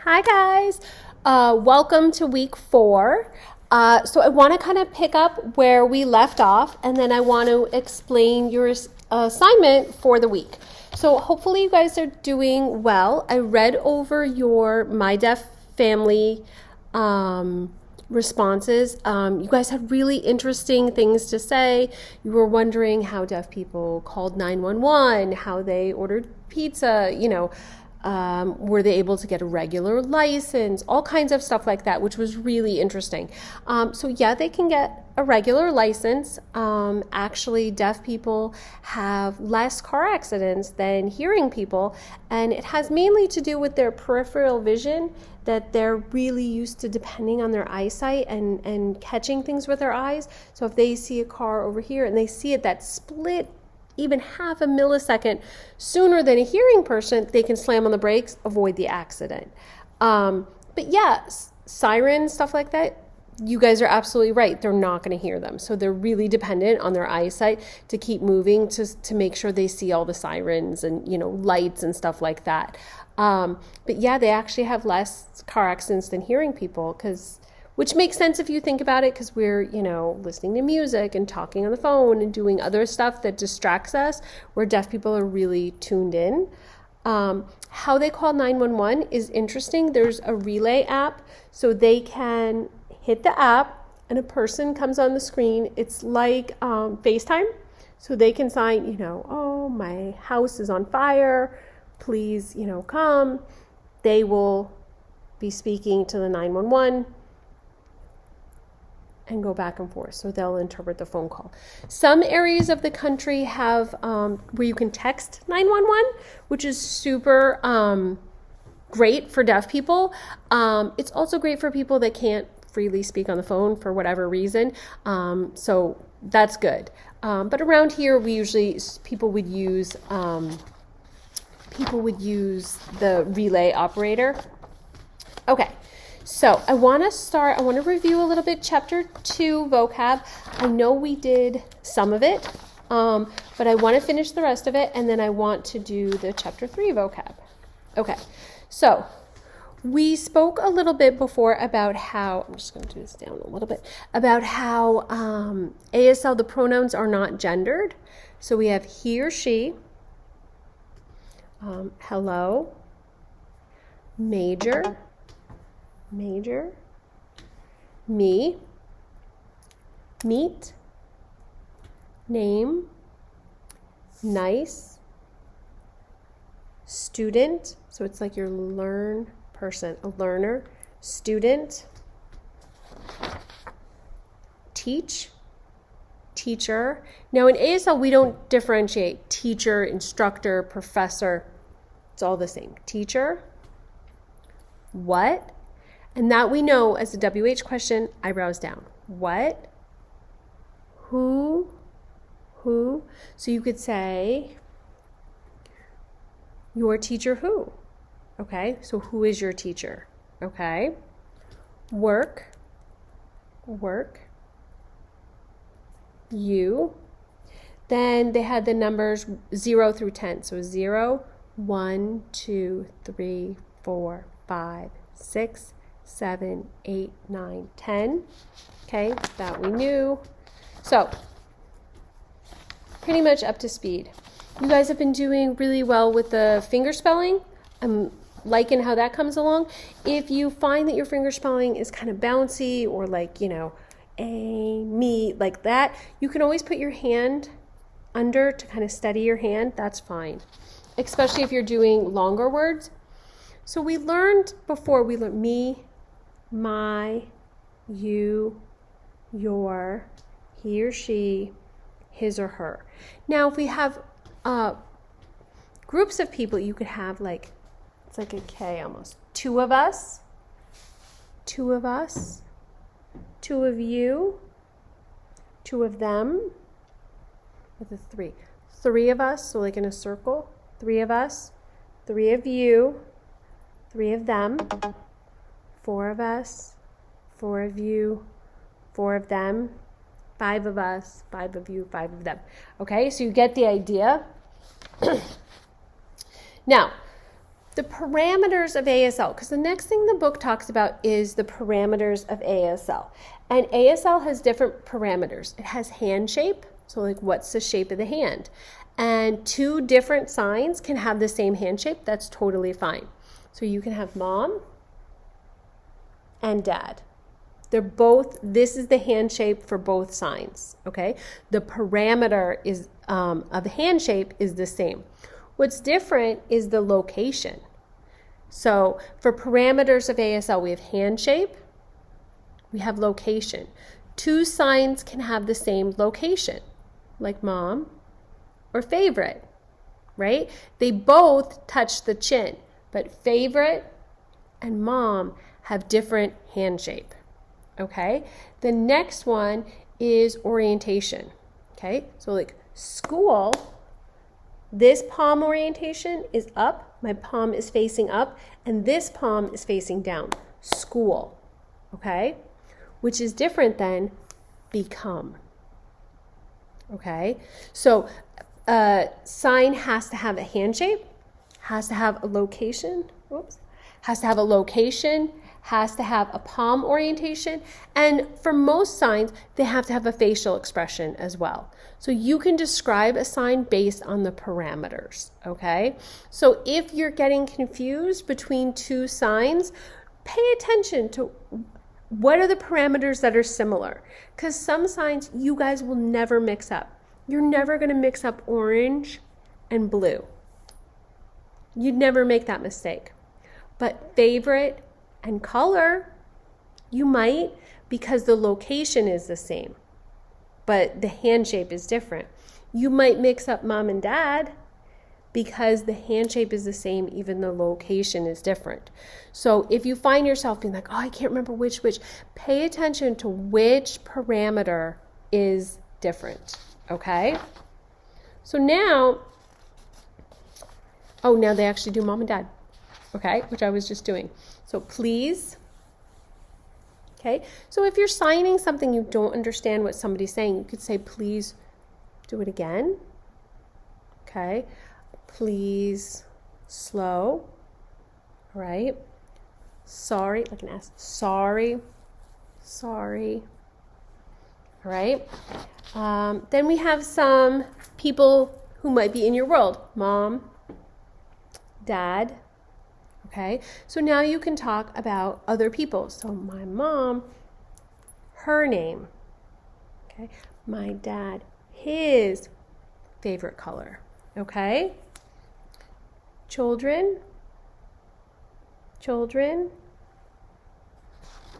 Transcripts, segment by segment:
Hi guys, welcome to week 4. So I want to kind of pick up where we left off, and then I want to explain your assignment for the week. So hopefully you guys are doing well. I read over your My Deaf Family responses. You guys had really interesting things to say. You were wondering how deaf people called 911, how they ordered pizza, were they able to get a regular license, all kinds of stuff like that, which was really interesting. So yeah, they can get a regular license. Actually, deaf people have less car accidents than hearing people, and it has mainly to do with their peripheral vision, that they're really used to depending on their eyesight and catching things with their eyes. So if they see a car over here and they see it that split even half a millisecond sooner than a hearing person, they can slam on the brakes, avoid the accident. But yeah, sirens, stuff like that, you guys are absolutely right. They're not going to hear them. So they're really dependent on their eyesight to keep moving to make sure they see all the sirens and, lights and stuff like that. But yeah, they actually have less car accidents than hearing people, which makes sense if you think about it, because we're, listening to music and talking on the phone and doing other stuff that distracts us, where deaf people are really tuned in. How they call 911 is interesting. There's a relay app, so they can hit the app and a person comes on the screen. It's like FaceTime, so they can sign, oh, my house is on fire, please, come. They will be speaking to the 911 and go back and forth. So they'll interpret the phone call. Some areas of the country have where you can text 911, which is super great for deaf people. It's also great for people that can't freely speak on the phone for whatever reason. So that's good. But around here, people would use the relay operator. Okay. So I want to review a little bit Chapter 2 vocab. I know we did some of it, but I want to finish the rest of it, and then I want to do the Chapter 3 vocab. Okay, so we spoke a little bit before about how, I'm just going to do this down a little bit, about how ASL, the pronouns are not gendered. So we have he or she, hello, major, me, meet, name, nice, student, so it's like your learn person, a learner, student, teach, teacher. Now in ASL we don't differentiate teacher, instructor, professor. It's all the same. Teacher, what? And that we know as a WH question, eyebrows down. What? Who? So you could say, your teacher who? Okay, so who is your teacher? Okay. Work. You. Then they had the numbers 0 through 10. So 0, 1, 2, 3, 4, 5, 6, 7, 8, 9, 10. Okay, that we knew. So, pretty much up to speed. You guys have been doing really well with the finger spelling. I'm liking how that comes along. If you find that your finger spelling is kind of bouncy or like, a, me, like that, you can always put your hand under to kind of steady your hand. That's fine, especially if you're doing longer words. So we learned me, my, you, your, he or she, his or her. Now, if we have groups of people, you could have it's like a K almost. 2 of us, 2 of us, 2 of you, 2 of them, with a 3. 3 of us, so like in a circle. 3 of us, 3 of you, 3 of them, 4 of us, 4 of you, 4 of them, 5 of us, 5 of you, 5 of them. Okay, so you get the idea. Now, the parameters of ASL, because the next thing the book talks about is the parameters of ASL. And ASL has different parameters. It has hand shape, so like what's the shape of the hand? And two different signs can have the same hand shape. That's totally fine. So you can have mom and dad. They're both, this is the hand shape for both signs, okay? The parameter is of hand shape is the same. What's different is the location. So for parameters of ASL, we have hand shape, we have location. Two signs can have the same location, like mom or favorite, right? They both touch the chin, but favorite and mom have different hand shape, okay? The next one is orientation, okay? So like school, this palm orientation is up, my palm is facing up, and this palm is facing down, school, okay? Which is different than become, okay? So a sign has to have a hand shape, has to have a location, has to have a palm orientation, and for most signs, they have to have a facial expression as well. So you can describe a sign based on the parameters, okay? So if you're getting confused between two signs, pay attention to what are the parameters that are similar, because some signs you guys will never mix up. You're never going to mix up orange and blue. You'd never make that mistake. But favorite and color, you might, because the location is the same, but the hand shape is different. You might mix up mom and dad because the hand shape is the same, even the location is different. So if you find yourself being like, oh, I can't remember which, pay attention to which parameter is different, okay? So now, now they actually do mom and dad, okay, which I was just doing. So please, okay? So if you're signing something you don't understand what somebody's saying, you could say, please do it again, okay? Please slow, all right? Sorry, like an S, sorry, all right? Then we have some people who might be in your world, mom, dad, okay? So now you can talk about other people. So my mom, her name, okay? My dad, his favorite color, okay? Children,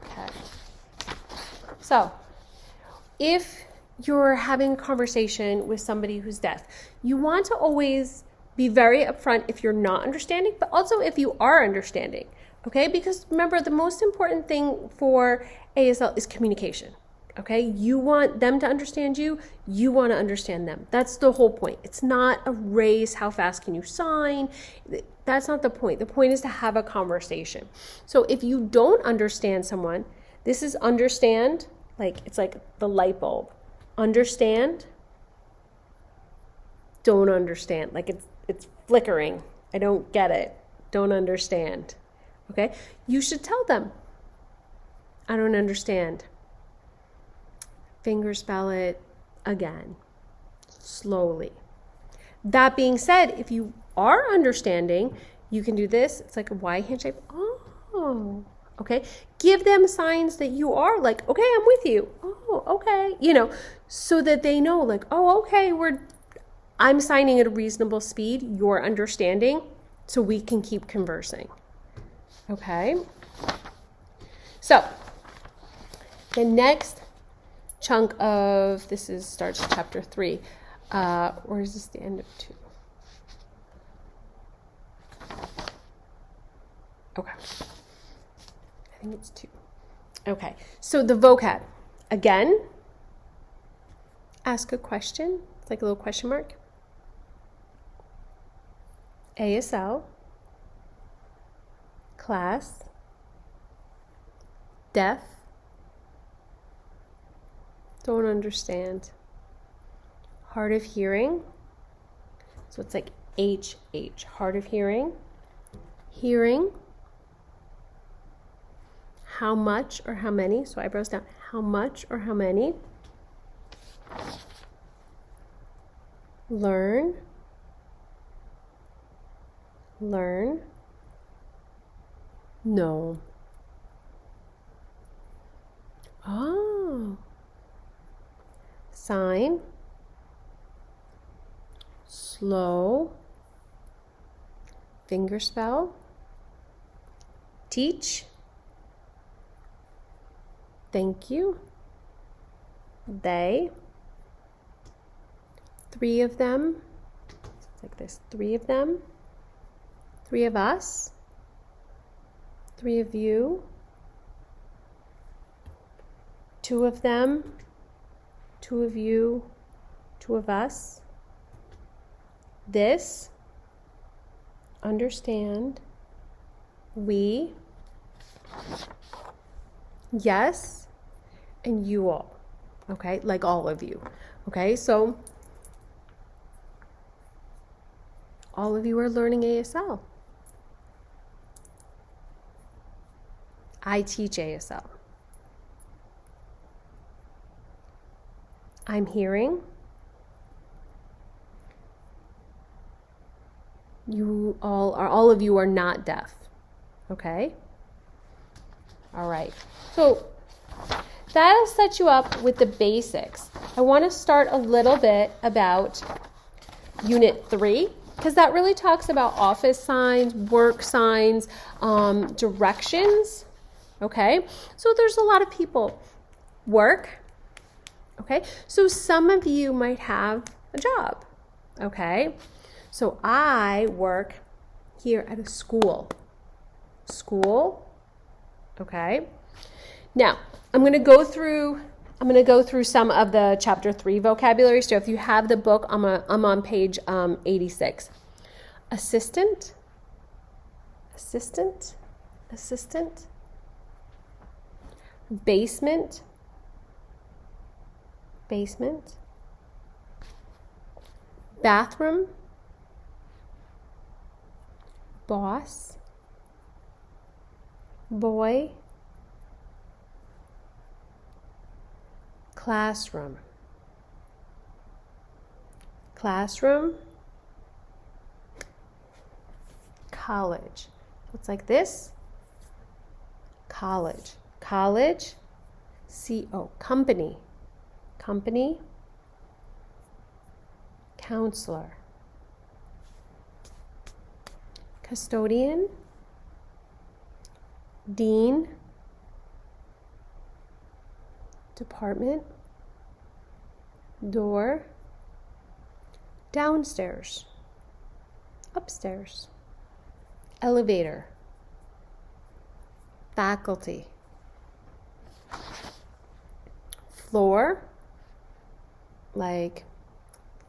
okay. So if you're having a conversation with somebody who's deaf, you want to always be very upfront if you're not understanding, but also if you are understanding, okay? Because remember, the most important thing for ASL is communication, okay? You want them to understand you, you want to understand them. That's the whole point. It's not a race, how fast can you sign? That's not the point. The point is to have a conversation. So if you don't understand someone, this is understand, like it's like the light bulb. Understand, don't understand, like it's flickering. I don't get it. Don't understand. Okay? You should tell them, I don't understand. Fingerspell it again, slowly. That being said, if you are understanding, you can do this. It's like a Y hand shape. Oh, okay. Give them signs that you are like, okay, I'm with you. Oh, okay. So that they know like, oh, okay, I'm signing at a reasonable speed, you're understanding, so we can keep conversing, okay? So, the next chunk of, starts chapter 3, or is this the end of 2? Okay, I think it's 2. Okay, so the vocab, again, ask a question, it's like a little question mark. ASL, class, deaf, don't understand, hard of hearing, so it's like HH, hard of hearing, Hearing. How much or how many? So eyebrows down. How much or how many? Learn. Learn. No. Oh. Sign. Slow. Fingerspell. Teach. Thank you. They. 3 of them. Like this. 3 of them. 3 of us. 3 of you. 2 of them. 2 of you. 2 of us. This. Understand. We. Yes. And you all. Okay? Like all of you. Okay? So all of you are learning ASL. I teach ASL. I'm hearing. All of you are not deaf. Okay? All right. So that'll set you up with the basics. I want to start a little bit about Unit 3, because that really talks about office signs, work signs, directions. Okay? So there's a lot of people. Work. Okay? So some of you might have a job. Okay? So I work here at a school. School. Okay? Now, I'm going to go through some of the chapter 3 vocabulary. So if you have the book, I'm on page 86. Assistant. Assistant. Assistant. Basement. Basement. Bathroom. Boss. Boy. Classroom. Classroom. College. Looks like this. College. College. C-O. Company. Company. Counselor. Custodian. Dean. Department. Door. Downstairs. Upstairs. Elevator. Faculty. Floor, like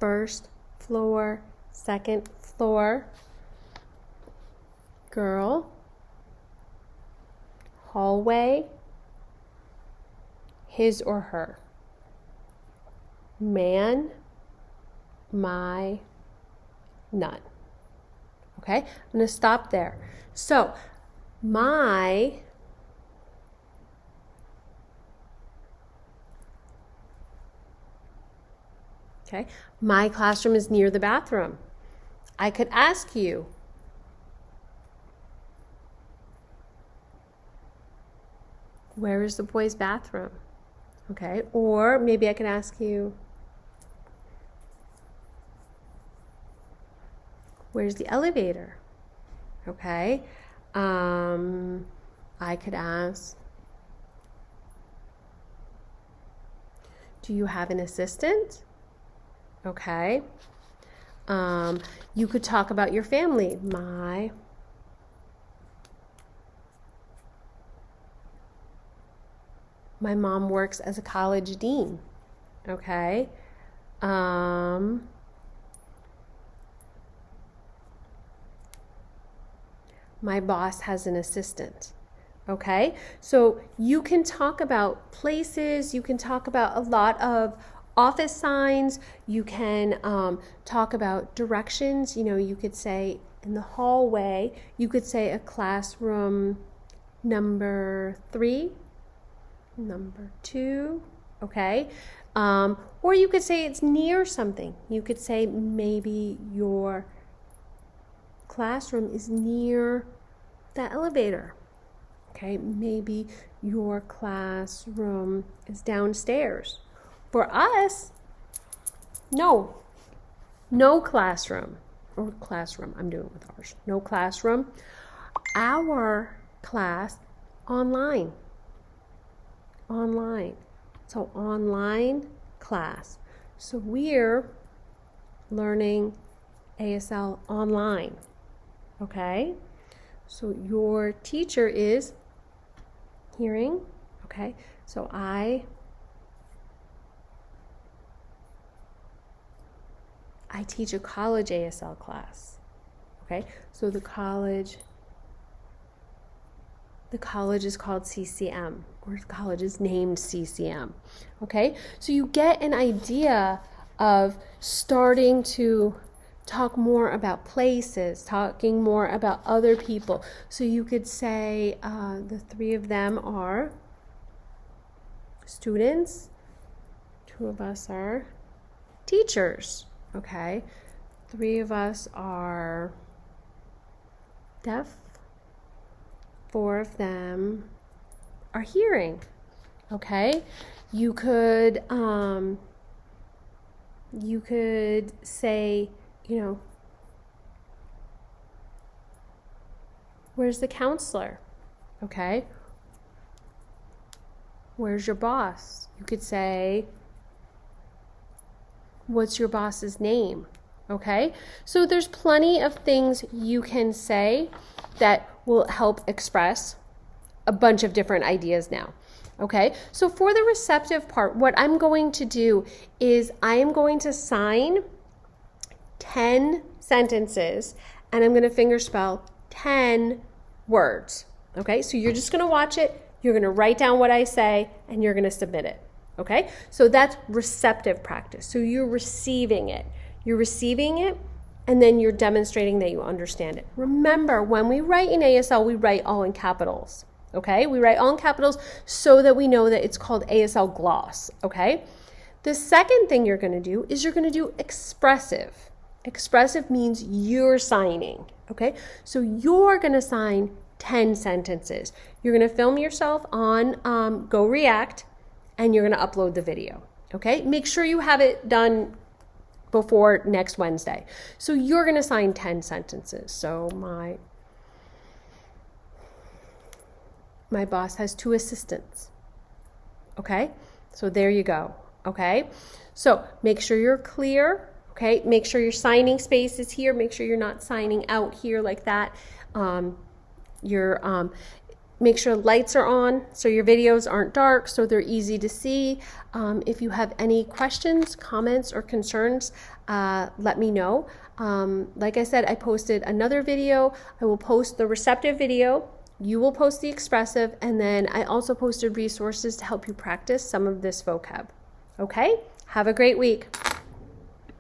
first floor, second floor. Girl. Hallway. His or her. Man. My. None. Okay, I'm going to stop there. So, my. Okay, my classroom is near the bathroom. I could ask you, where is the boys' bathroom? Okay, or maybe I can ask you, where's the elevator? Okay, I could ask, do you have an assistant? Okay, you could talk about your family. My mom works as a college dean. Okay. My boss has an assistant. Okay. So you can talk about places. You can talk about a lot of office signs. You can talk about directions. You know, you could say, in the hallway. You could say a classroom number 3, number 2, okay? Or you could say it's near something. You could say maybe your classroom is near the elevator. Okay, maybe your classroom is downstairs. For us, no classroom, or classroom, I'm doing it with ours. No classroom. Our class online. So online class. So we're learning ASL online. Okay? So your teacher is hearing. Okay? So I teach a college ASL class. Okay? So the college is called CCM, or the college is named CCM. Okay? So you get an idea of starting to talk more about places, talking more about other people. So you could say the 3 of them are students, 2 of us are teachers. Okay? 3 of us are deaf, 4 of them are hearing. Okay? You could say, where's the counselor? Okay? Where's your boss? You could say, what's your boss's name? Okay? So there's plenty of things you can say that will help express a bunch of different ideas now. Okay? So for the receptive part, what I'm going to do is I am going to sign 10 sentences and I'm going to fingerspell 10 words. Okay? So you're just going to watch it, you're going to write down what I say, and you're going to submit it. Okay? So that's receptive practice. So you're receiving it. And then you're demonstrating that you understand it. Remember, when we write in ASL, we write all in capitals. Okay? We write all in capitals so that we know that it's called ASL gloss. Okay? The second thing you're going to do is you're going to do expressive. Expressive means you're signing. Okay? So you're going to sign 10 sentences. You're going to film yourself on Go React, and you're going to upload the video. Okay? Make sure you have it done before next Wednesday. So you're going to sign 10 sentences. So my boss has 2 assistants. Okay? So there you go. Okay? So make sure you're clear. Okay? Make sure your signing space is here. Make sure you're not signing out here like that. Make sure lights are on so your videos aren't dark, so they're easy to see. If you have any questions, comments, or concerns, let me know. Like I said, I posted another video. I will post the receptive video. You will post the expressive, and then I also posted resources to help you practice some of this vocab. Okay? Have a great week.